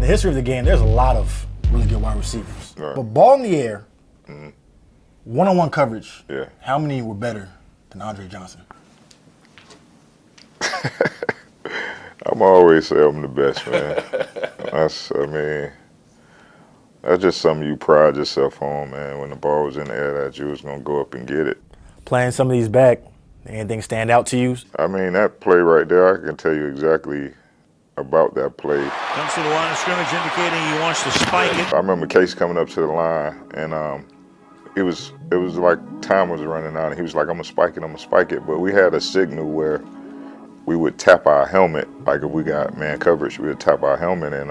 the history of the game, there's a lot of really good wide receivers. Right. But ball in the air, one-on-one coverage, Yeah. how many were better than Andre Johnson? I'm always say I'm the best, man. That's just something you pride yourself on, man. When the ball was in the air, that you was going to go up and get it. Playing some of these back, anything stand out to you? I mean, that play right there, I can tell you exactly about that play. Comes to the line of scrimmage indicating he wants to spike it. I remember Case coming up to the line, and it was like time was running out, and he was like, I'm going to spike it. But we had a signal where we would tap our helmet. Like if we got man coverage, we would tap our helmet. And,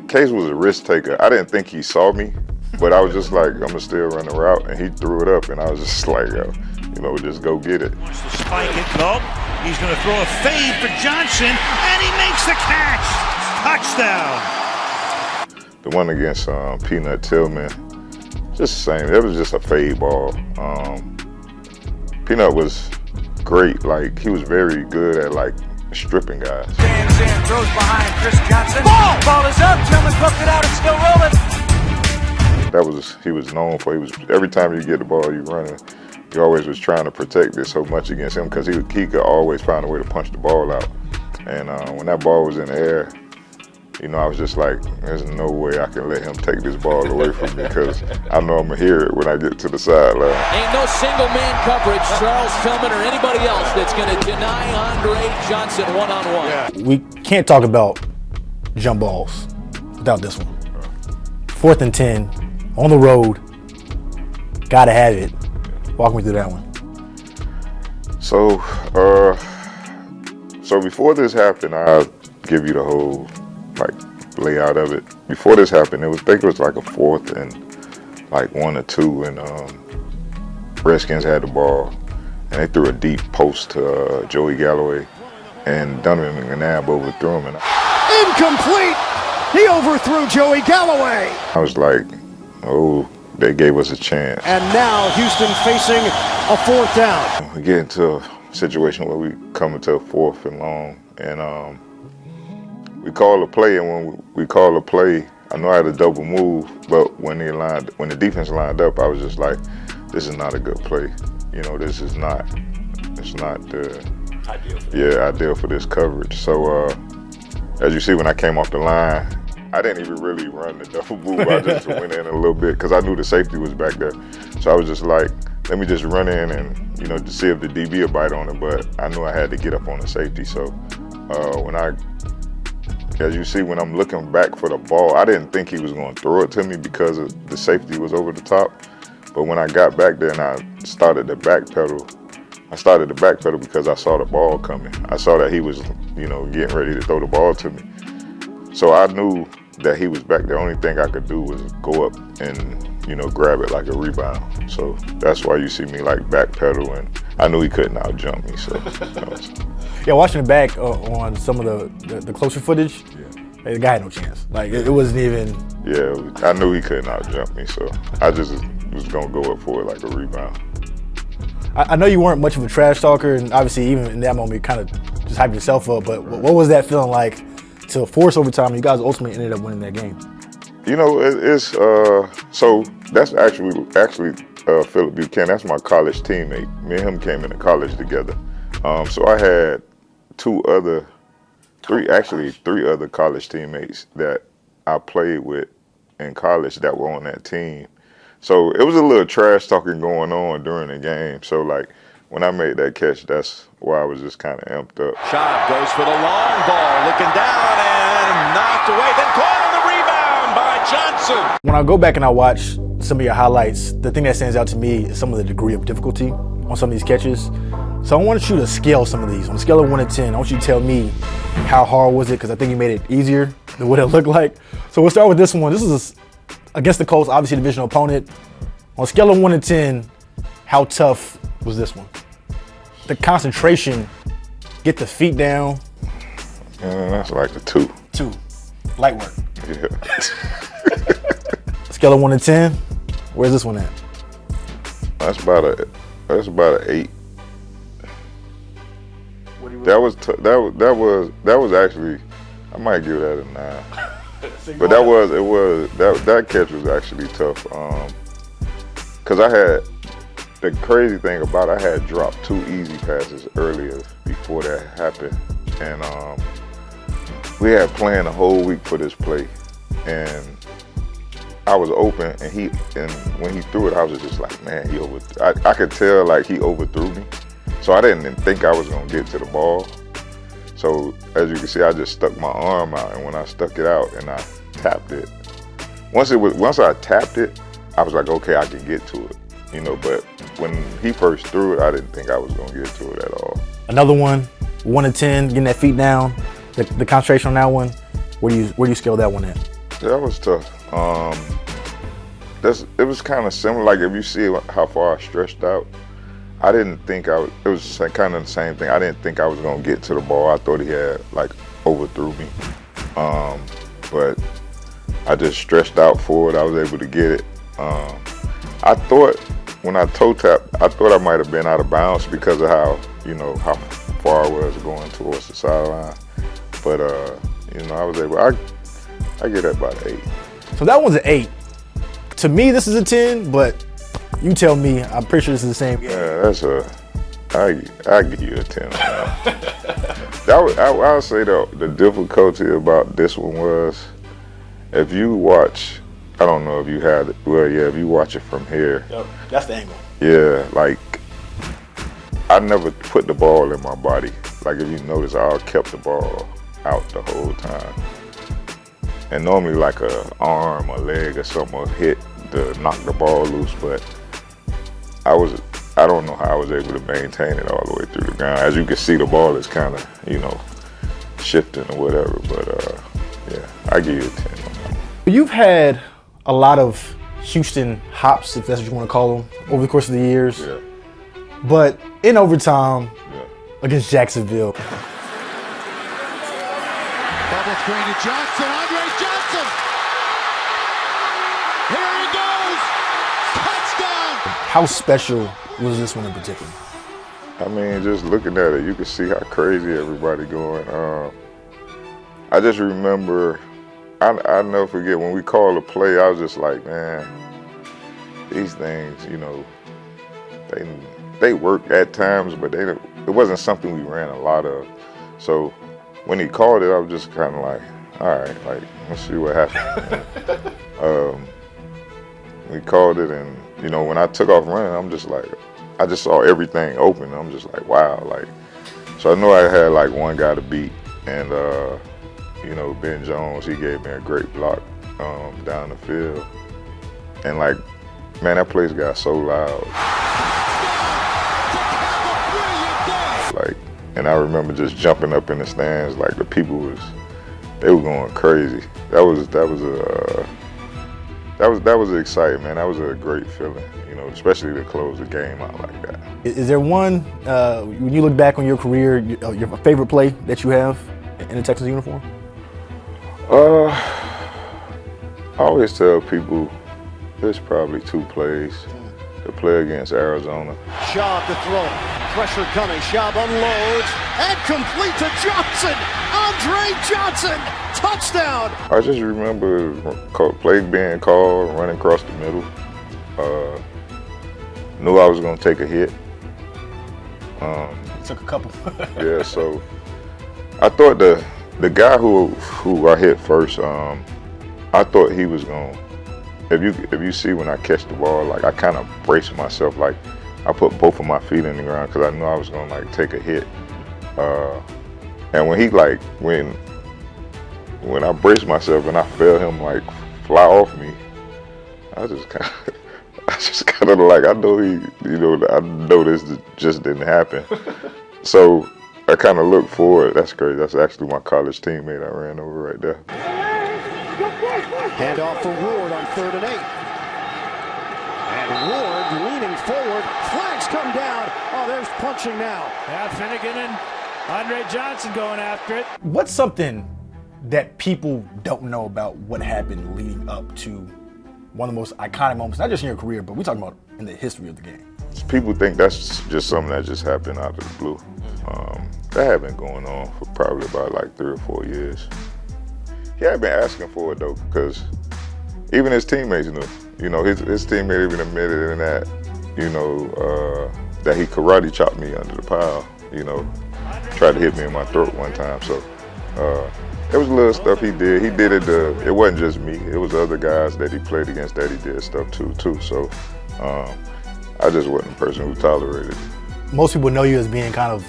Case was a risk taker. I didn't think he saw me, but I was just like, I'm going to still run the route. And he threw it up, and I was just like, just go get it. Wants to spike it. Nope. He's going to throw a fade for Johnson, and he makes the catch. Touchdown. The one against Peanut Tillman, just the same. It was just a fade ball. Peanut was great. Like, he was very good at, like, stripping guys. Stands in, throws behind Chris Johnson. Ball is up. Tillman poked it out. It's still rolling. He was known for. Every time you get the ball, you running. He always was trying to protect it so much against him because he could always find a way to punch the ball out. And when that ball was in the air, I was just like, there's no way I can let him take this ball away from me because I know I'm going to hear it when I get to the sideline. Ain't no single man coverage, Charles Tillman or anybody else that's going to deny Andre Johnson one-on-one. Yeah. We can't talk about jump balls without this one. 4th and 10, on the road, gotta have it. Walk me through that one. So before this happened, I'll give you the whole layout of it. Before this happened, I think it was like a 4th and 1 or 2, and Redskins had the ball, and they threw a deep post to Joey Galloway, and Donovan McNabb overthrew him. And Incomplete. He overthrew Joey Galloway. I was like, oh, they gave us a chance. And now Houston facing a 4th down. We get into a situation where we come into a 4th and long, and we call a play. And when we call a play, I know I had a double move, but when the defense lined up, I was just like, this is not a good play. This is not. It's not the ideal for this coverage. So as you see, when I came off the line, I didn't even really run the double move. I just went in a little bit because I knew the safety was back there. So I was just like, let me just run in and, to see if the DB would bite on it. But I knew I had to get up on the safety. So as you see, when I'm looking back for the ball, I didn't think he was going to throw it to me because the safety was over the top. But when I got back there and I started to backpedal because I saw the ball coming. I saw that he was, getting ready to throw the ball to me. So I knew that he was back there. The only thing I could do was go up and, grab it like a rebound. So that's why you see me backpedal, and I knew he couldn't out-jump me. So Yeah, watching it back on some of the closer footage, the guy had no chance. It wasn't even. Yeah, I knew he couldn't out-jump me, so I just was going to go up for it like a rebound. I know you weren't much of a trash talker, and obviously even in that moment you kind of just hyped yourself up, but what was that feeling like to force overtime? You guys ultimately ended up winning that game. So that's actually Philip Buchanan. That's my college teammate. Me and him came into college together. So I had three other college teammates that I played with in college that were on that team. So it was a little trash talking going on during the game. So when I made that catch, that's why I was just kind of amped up. Shot goes for the long ball, looking down and knocked away, then caught on the rebound by Johnson. When I go back and I watch some of your highlights, the thing that stands out to me is some of the degree of difficulty on some of these catches. So I want you to scale some of these. On a scale of 1 to 10, I want you to tell me how hard was it, because I think you made it easier than what it looked like. So we'll start with this one. This is against the Colts, obviously a divisional opponent. On a scale of 1 to 10, how tough was this one? The concentration, get the feet down. That's like a 2. 2. Light work. Yeah. Scale of 1 to 10, where's this one at? That's about an 8. That was actually I might give that a 9. But that catch was actually tough. Cause the crazy thing about it, I had dropped 2 easy passes earlier before that happened, and we had planned the whole week for this play, and I was open, and when he threw it, I was just like, man, I could tell like he overthrew me, so I didn't think I was gonna get to the ball. So as you can see, I just stuck my arm out, and when I stuck it out and I tapped it, once I tapped it, I was like, okay, I can get to it, But when he first threw it, I didn't think I was gonna get to it at all. Another one, 1 to 10, getting that feet down. The concentration on that one. Where do you scale that one at? Yeah, that was tough. It was kind of similar. Like if you see how far I stretched out, I didn't think it was kind of the same thing. I didn't think I was gonna get to the ball. I thought he had like overthrew me, but I just stretched out forward. I was able to get it. I thought when I toe tapped, I thought I might have been out of bounds because of how far I was going towards the sideline. But I was able. I get that about an 8. So that one's an 8. To me, this is a 10, but you tell me. I'm pretty sure this is the same game. Yeah, I give you a 10 on that. I'll say the difficulty about this one was, if you watch, I don't know if you had it. Well, yeah, if you watch it from here. Yep, that's the angle. Yeah, like I never put the ball in my body. Like if you notice, I kept the ball out the whole time. And normally like a arm, a leg, or something will hit to knock the ball loose, but I don't know how I was able to maintain it all the way through the ground. As you can see, the ball is kind of, shifting or whatever, but yeah, I give you a 10 on that. You've had a lot of Houston hops, if that's what you want to call them, over the course of the years. Yeah. But in overtime Yeah. against Jacksonville. Bubble screen to Johnson, Andre Johnson! Here he goes! Touchdown! How special was this one in particular? I mean, just looking at it, you can see how crazy everybody going. I just remember, I'll never forget when we called a play, I was just like, man, these things, they work at times, but it wasn't something we ran a lot of. So when he called it, I was just kind of like, all right, like, let's see what happens. We called it, and when I took off running, I'm just like, I just saw everything open. I'm just like, wow, like, so I know I had like one guy to beat, and Ben Jones, he gave me a great block down the field, and like, man, that place got so loud. Like, and I remember just jumping up in the stands, like the people they were going crazy. That was exciting, man. That was a great feeling, especially to close the game out like that. Is there one, when you look back on your career, your favorite play that you have in a Texans uniform? I always tell people there's probably 2 plays. The play against Arizona. Schaub to throw. Pressure coming. Schaub unloads and complete to Johnson. Andre Johnson. Touchdown. I just remember play being called, running across the middle. Knew I was going to take a hit. Took a couple. Yeah, so I thought the guy who I hit first, I thought he was going to, if you see when I catch the ball, like I kind of braced myself, like I put both of my feet in the ground because I knew I was gonna like take a hit. And when he like when I braced myself and I felt him like fly off me, I just kind of like, I know I know this just didn't happen. So I kind of looked forward. That's crazy. That's actually my college teammate I ran over right there. Handoff for Ward on 3rd and 8. And Ward leaning forward. Flags come down. Oh, there's punching now. Yeah, Finnegan and Andre Johnson going after it. What's something that people don't know about what happened leading up to one of the most iconic moments, not just in your career, but we're talking about in the history of the game? People think that's just something that just happened out of the blue. That had been going on for probably about like 3 or 4 years. he had been asking for it though, because even his teammates knew. You know, his teammate even admitted in that, you know, that he karate chopped me under the pile. You know, tried to hit me in my throat one time. So it was little stuff he did. He did it. It wasn't just me. It was other guys that he played against that he did stuff to too. So I just wasn't the person who tolerated it. Most people know you as being kind of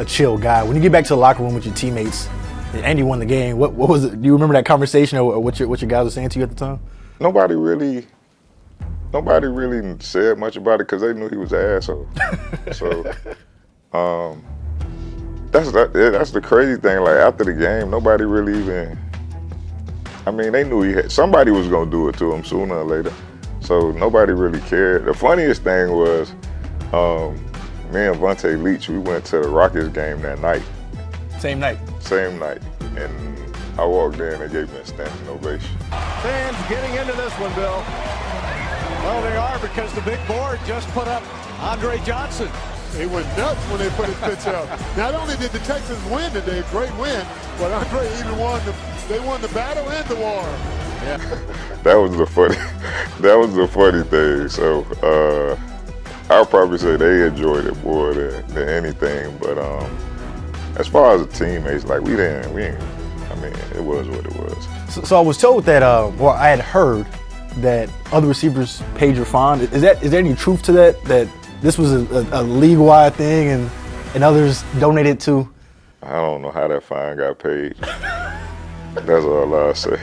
a chill guy. When you get back to the locker room with your teammates, and Andy won the game, what was it? Do you remember that conversation or what your guys were saying to you at the time? Nobody really said much about it because they knew he was an asshole. So that's the crazy thing. Like after the game, nobody really even. I mean, they knew somebody was gonna do it to him sooner or later. So nobody really cared. The funniest thing was, me and Vontae Leach, we went to the Rockets game that night. Same night. Same night, and I walked in and gave me a standing ovation. Fans getting into this one, Bill. Well, they are because the big board just put up Andre Johnson. They went nuts when they put his picture out. Not only did the Texans win today, great win, but Andre even won the battle and the war. Yeah. That was the funny thing. So I'll probably say they enjoyed it more than anything. But as far as the teammates, like we didn't. I mean, it was what it was. So I was told that, I had heard that other receivers paid your fine. Is there any truth to that? That this was a league-wide thing and others donated to? I don't know how that fine got paid. That's all I'll say.